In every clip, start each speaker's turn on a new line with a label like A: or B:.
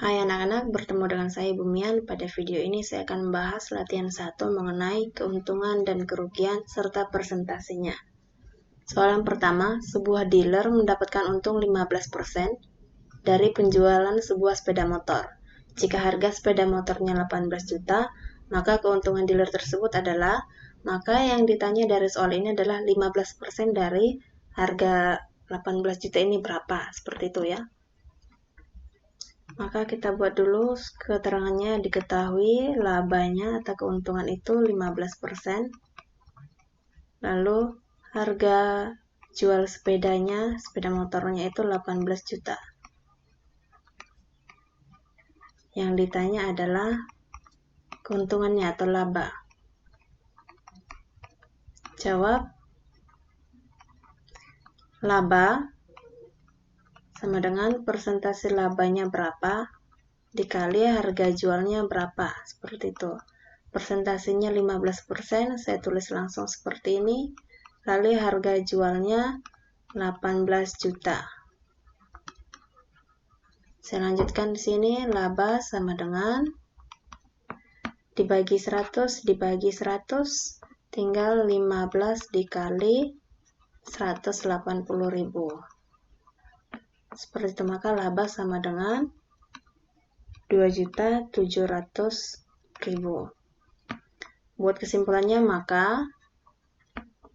A: Hai anak-anak, bertemu dengan saya Ibu Mian. Pada video ini saya akan membahas latihan 1 mengenai keuntungan dan kerugian serta persentasenya. Soalan pertama, sebuah dealer mendapatkan untung 15% dari penjualan sebuah sepeda motor. Jika harga sepeda motornya 18 juta, maka keuntungan dealer tersebut adalah, maka yang ditanya dari soal ini adalah 15% dari harga 18 juta ini berapa, seperti itu ya. Maka kita buat dulu keterangannya, diketahui labanya atau keuntungan itu 15%. Lalu harga jual sepeda motornya itu 18 juta. Yang ditanya adalah keuntungannya atau laba. Jawab, laba sama dengan persentase labanya berapa dikali harga jualnya berapa, seperti itu. Persentasenya 15%, saya tulis langsung seperti ini, kali harga jualnya 18 juta. Saya lanjutkan di sini, laba sama dengan dibagi 100 tinggal 15 dikali 180.000. Seperti itu, maka laba sama dengan 2.700.000. Buat kesimpulannya, maka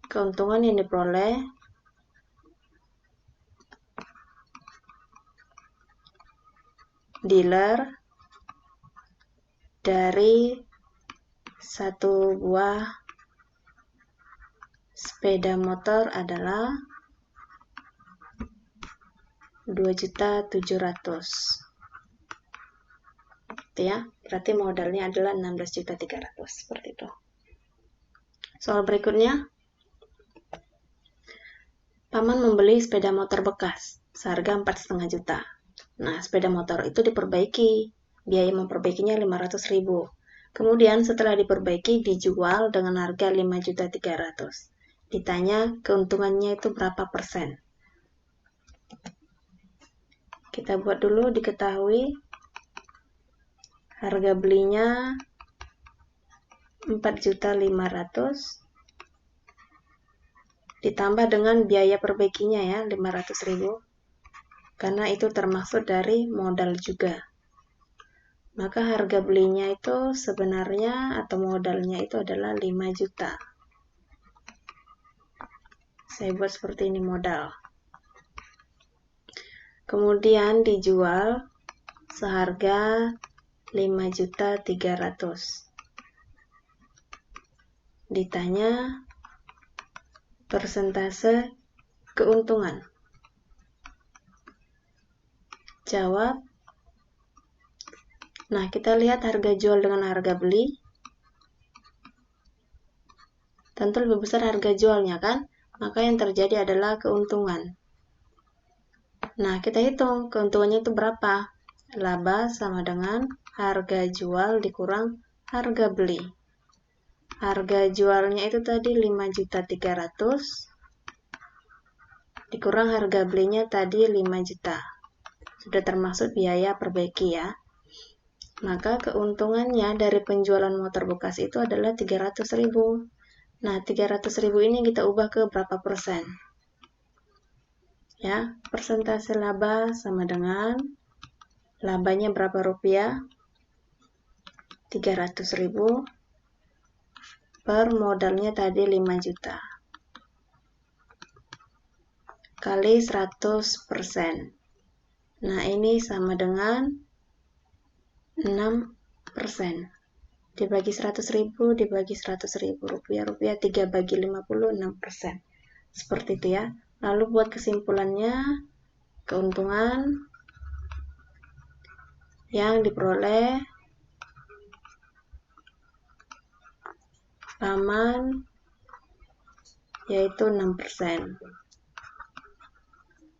A: keuntungan yang diperoleh dealer dari satu buah sepeda motor adalah 2.700.000. Ya, berarti modalnya adalah 16.300.000, seperti itu. Soal berikutnya, Paman membeli sepeda motor bekas seharga 4,5 juta. Nah, sepeda motor itu diperbaiki, biaya memperbaikinya 500.000. Kemudian setelah diperbaiki dijual dengan harga 5.300.000. Ditanya keuntungannya itu berapa persen. Kita buat dulu, diketahui harga belinya 4.500.000 ditambah dengan biaya perbaikinya ya 500.000, karena itu termasuk dari modal juga. Maka harga belinya itu sebenarnya atau modalnya itu adalah 5 juta. Saya buat seperti ini, modal. Kemudian dijual seharga 5.300.000. Ditanya persentase keuntungan. Jawab. Nah, kita lihat harga jual dengan harga beli. Tentu lebih besar harga jualnya kan? Maka yang terjadi adalah keuntungan. Nah, kita hitung keuntungannya itu berapa. Laba sama dengan harga jual dikurang harga beli. Harga jualnya itu tadi 5.300.000 dikurang harga belinya tadi 5 juta. Sudah termasuk biaya perbaiki ya. Maka keuntungannya dari penjualan motor bekas itu adalah 300.000. Nah, 300.000 ini kita ubah ke berapa persen? Ya, persentase laba sama dengan labanya berapa rupiah? 300.000 per modalnya tadi 5 juta. Kali 100%. Nah, ini sama dengan 6%. Dibagi 100.000 dibagi 100.000 rupiah 3 bagi 50, 6%. Seperti itu ya. Lalu buat kesimpulannya, keuntungan yang diperoleh Paman yaitu 6%.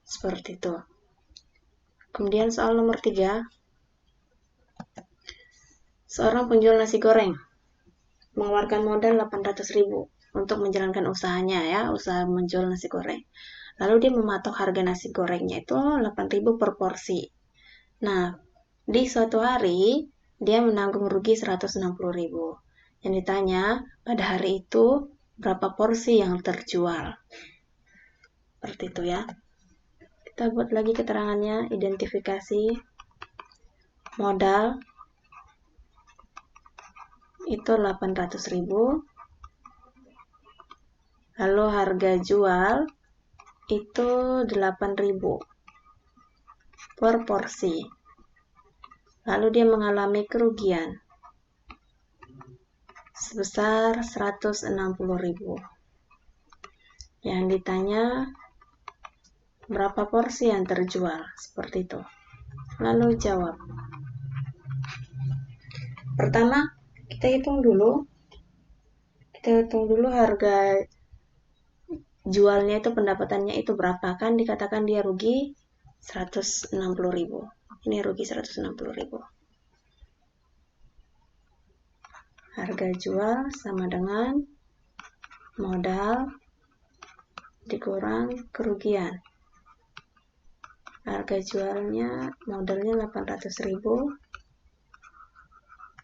A: Seperti itu. Kemudian soal nomor 3. Seorang penjual nasi goreng mengeluarkan modal 800.000 untuk menjalankan usahanya ya, usaha menjual nasi goreng. Lalu dia mematok harga nasi gorengnya itu 8.000 per porsi. Nah, Di suatu hari, dia menanggung rugi 160.000. Yang ditanya, pada hari itu berapa porsi yang terjual? Seperti itu ya. Kita buat lagi keterangannya, identifikasi. Modal itu 800.000. Lalu harga jual itu 8.000 per porsi. Lalu dia mengalami kerugian sebesar 160.000. Yang ditanya berapa porsi yang terjual, seperti itu. Lalu jawab. Pertama, kita hitung dulu harga jualnya itu, pendapatannya itu berapa. Kan dikatakan dia rugi 160.000. Ini rugi 160.000. Harga jual sama dengan modal dikurang kerugian. Harga jualnya, modalnya 800.000,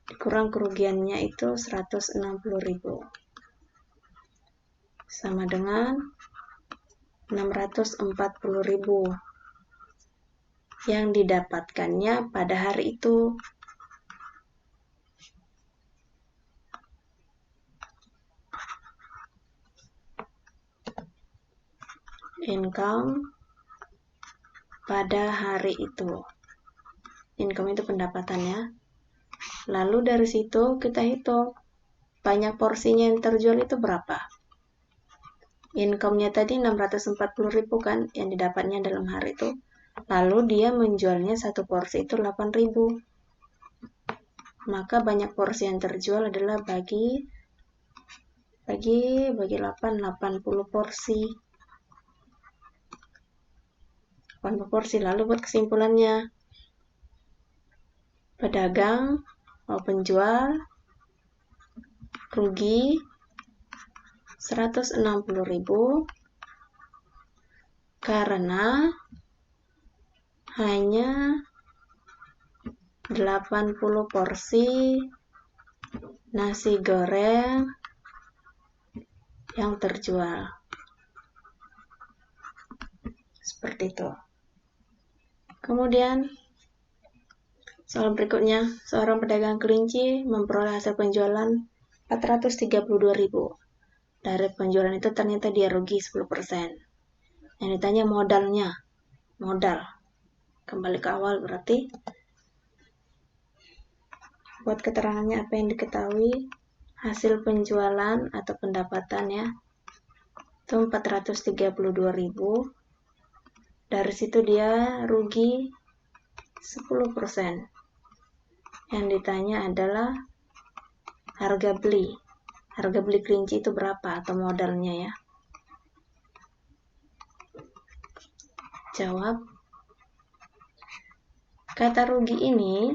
A: dikurang kerugiannya itu 160.000. Sama dengan 640.000 yang didapatkannya pada hari itu. Income pada hari itu. Income itu pendapatannya. Lalu dari situ kita hitung banyak porsinya yang terjual itu berapa. Income-nya tadi 640.000 kan yang didapatnya dalam hari itu. Lalu dia menjualnya satu porsi itu 8.000. Maka banyak porsi yang terjual adalah bagi 80 porsi. 80 porsi. Lalu buat kesimpulannya. Pedagang atau penjual rugi 160.000 karena hanya 80 porsi nasi goreng yang terjual. Seperti itu. Kemudian soal berikutnya, seorang pedagang kelinci memperoleh hasil penjualan 432.000. Dari penjualan itu ternyata dia rugi 10%. Yang ditanya modalnya. Modal. Kembali ke awal berarti. Buat keterangannya apa yang diketahui, hasil penjualan atau pendapatan ya, itu 432.000. Dari situ dia rugi 10%. Yang ditanya adalah harga beli. Harga beli kelinci itu berapa atau modalnya ya. Jawab. Kata rugi ini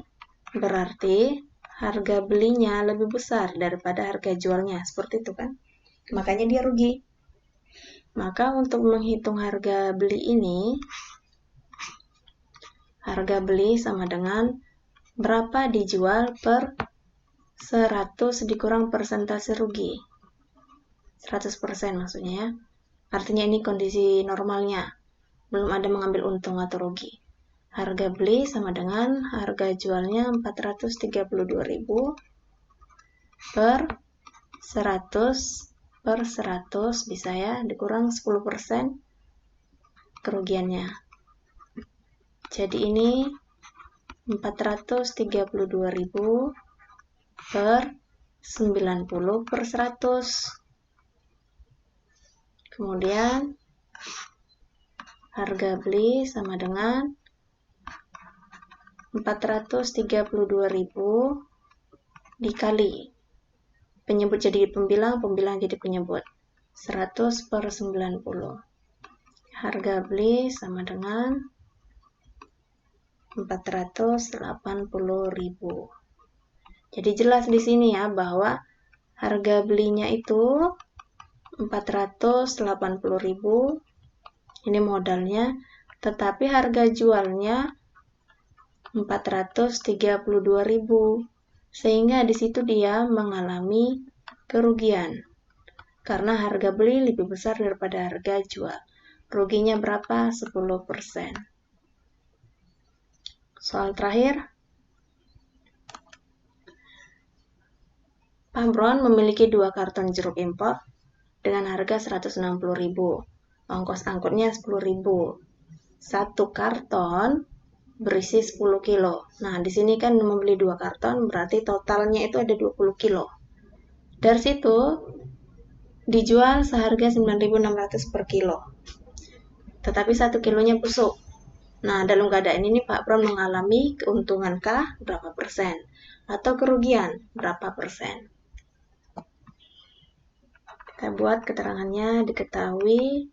A: berarti harga belinya lebih besar daripada harga jualnya. Seperti itu kan. Makanya dia rugi. Maka untuk menghitung harga beli ini, harga beli sama dengan berapa dijual per 100 dikurang persentase rugi. 100% maksudnya ya. Artinya ini kondisi normalnya. Belum ada mengambil untung atau rugi. Harga beli sama dengan harga jualnya 432.000 per 100 bisa ya, dikurang 10% kerugiannya. Jadi ini 432.000 per 90 per 100. Kemudian harga beli sama dengan 432.000 dikali penyebut jadi pembilang, pembilang jadi penyebut. 100 per 90. Harga beli sama dengan 480.000. Jadi jelas di sini ya bahwa harga belinya itu 480.000. Ini modalnya, tetapi harga jualnya 432.000. Sehingga di situ dia mengalami kerugian. Karena harga beli lebih besar daripada harga jual. Ruginya berapa? 10%. Soal terakhir. Pak Bron memiliki 2 karton jeruk impor dengan harga 160.000. Ongkos angkutnya 10.000. 1 karton berisi 10 kilo. Nah, di sini kan membeli 2 karton, berarti totalnya itu ada 20 kilo. Dari situ, dijual seharga 9.600 per kilo. Tetapi 1 kilonya busuk. Nah, dalam keadaan ini Pak Bron mengalami keuntungan kah? Berapa persen? Atau kerugian? Berapa persen? Kita buat keterangannya diketahui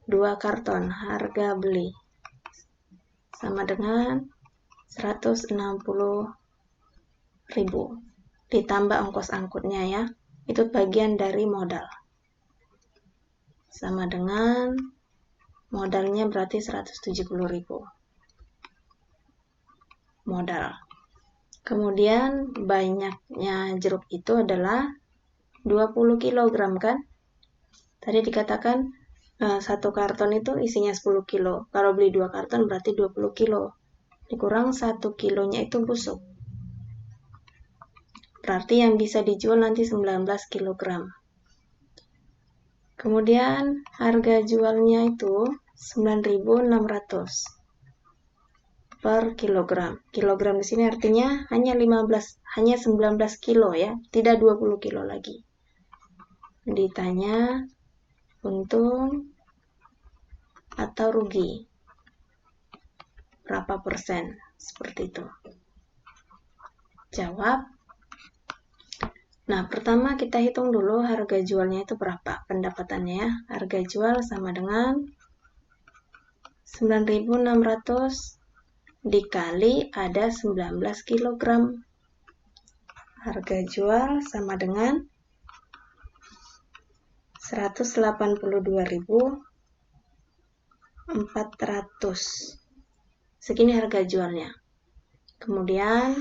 A: 2 karton harga beli sama dengan 160.000 ditambah ongkos angkutnya ya, itu bagian dari modal, sama dengan modalnya berarti 170.000 modal. Kemudian banyaknya jeruk itu adalah 20 kg kan, tadi dikatakan 1 karton itu isinya 10 kilo. Kalau beli 2 karton berarti 20 kilo. Dikurang 1 kilonya itu busuk. Berarti yang bisa dijual nanti 19 kg. Kemudian harga jualnya itu 9.600 per kilogram. Kilogram di sini artinya hanya 19 kilo ya, tidak 20 kilo lagi. Ditanya untung atau rugi berapa persen, seperti itu. Jawab. Nah, pertama kita hitung dulu harga jualnya itu berapa pendapatannya ya. Harga jual sama dengan 9.600 dikali ada 19 kg. Harga jual sama dengan 182.400. Segini harga jualnya. Kemudian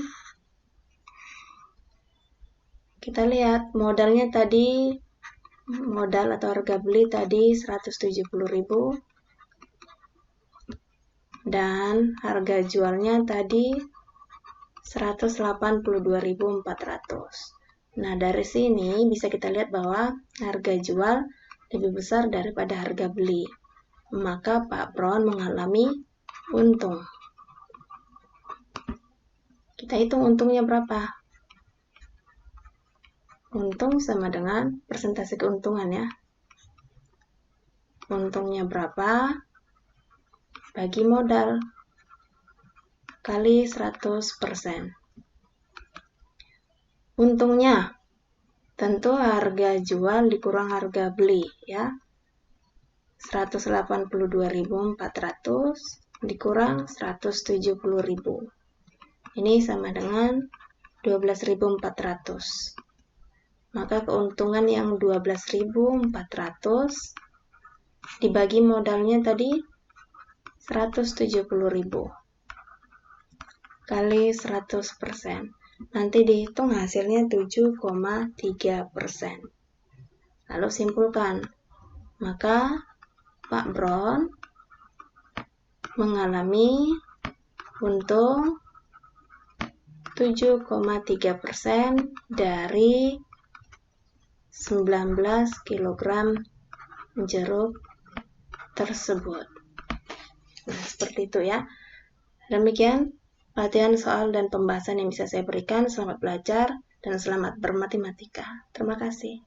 A: kita lihat modalnya tadi, modal atau harga beli tadi 170.000 dan harga jualnya tadi 182.400. Nah, dari sini bisa kita lihat bahwa harga jual lebih besar daripada harga beli. Maka Pak Bron mengalami untung. Kita hitung untungnya berapa? Untung sama dengan persentase keuntungan ya. Untungnya berapa? Bagi modal kali 100%. Untungnya tentu harga jual dikurang harga beli ya. 182.400 dikurang 170.000. Ini sama dengan 12.400. Maka keuntungan yang 12.400 dibagi modalnya tadi 170.000 kali 100%. Nanti dihitung hasilnya 7,3%. Lalu simpulkan. Maka Pak Bron mengalami untung 7,3% dari 19 kg jeruk tersebut. Nah, seperti itu ya. Demikian latihan soal dan pembahasan yang bisa saya berikan. Selamat belajar dan selamat bermatematika. Terima kasih.